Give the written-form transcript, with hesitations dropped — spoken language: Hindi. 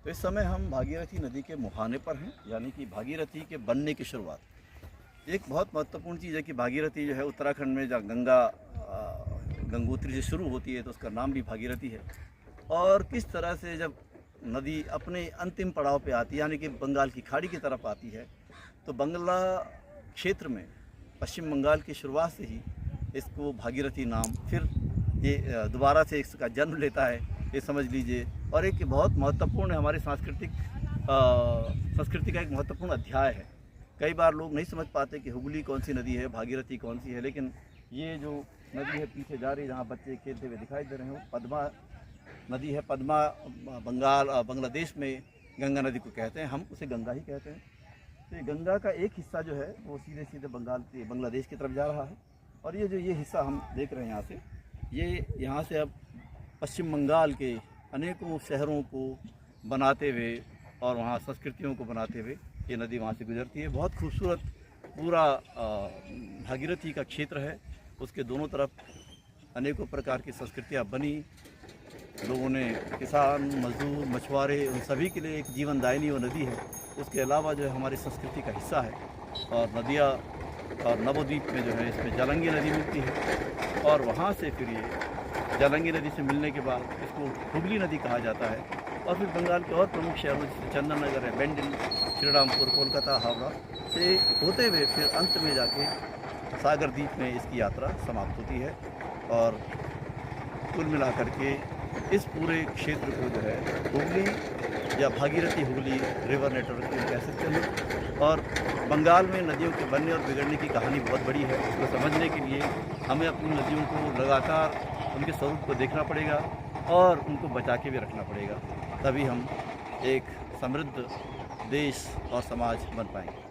तो इस समय हम भागीरथी नदी के मुहाने पर हैं, यानी कि भागीरथी के बनने की शुरुआत। एक बहुत महत्वपूर्ण चीज़ है कि भागीरथी जो है उत्तराखंड में, जहाँ गंगा गंगोत्री से शुरू होती है, तो उसका नाम भी भागीरथी है। और किस तरह से जब नदी अपने अंतिम पड़ाव पे आती है, यानी कि बंगाल की खाड़ी की तरफ आती है, तो बंगला क्षेत्र में पश्चिम बंगाल की शुरुआत से ही इसको भागीरथी नाम फिर ये दोबारा से इसका जन्म लेता है, ये समझ लीजिए। और एक बहुत महत्वपूर्ण हमारे संस्कृति का एक महत्वपूर्ण अध्याय है। कई बार लोग नहीं समझ पाते कि हुगली कौन सी नदी है, भागीरथी कौन सी है, लेकिन ये जो नदी है पीछे जा रही, जहाँ बच्चे खेलते हुए दिखाई दे रहे हो, पद्मा नदी है। पद्मा बांग्लादेश में गंगा नदी को कहते हैं, हम उसे गंगा ही कहते हैं। तो ये गंगा का एक हिस्सा जो है वो सीधे सीधे बांग्लादेश की तरफ जा रहा है। और ये हिस्सा हम देख रहे हैं यहाँ से, ये यहाँ से अब पश्चिम बंगाल के अनेकों शहरों को बनाते हुए और वहाँ संस्कृतियों को बनाते हुए ये नदी वहाँ से गुजरती है। बहुत खूबसूरत पूरा भागीरथी का क्षेत्र है। उसके दोनों तरफ अनेकों प्रकार की संस्कृतियाँ बनी। लोगों ने, किसान, मजदूर, मछुआरे, उन सभी के लिए एक जीवनदायिनी वो नदी है। उसके अलावा जो है हमारी संस्कृति का हिस्सा है। और नदियाँ और नवद्वीप में जो है इसमें जालंगी नदी मिलती है, और वहाँ से फिर ये जालंगी नदी से मिलने के बाद इसको हुगली नदी कहा जाता है। और फिर बंगाल के और प्रमुख शहरों जैसे चंदननगर है, बेंडिल, श्रीरामपुर, कोलकाता, हावड़ा से होते हुए फिर अंत में जाके सागर द्वीप में इसकी यात्रा समाप्त होती है। और कुल मिलाकर के इस पूरे क्षेत्र को जो है हुगली या भागीरथी हुगली रिवर नेटवर्क कह सकते हैं। और बंगाल में नदियों के बनने और बिगड़ने की कहानी बहुत बड़ी है। उसको समझने के लिए हमें अपनी नदियों को लगातार उनके स्वरूप को देखना पड़ेगा और उनको बचा के भी रखना पड़ेगा, तभी हम एक समृद्ध देश और समाज बन पाएंगे।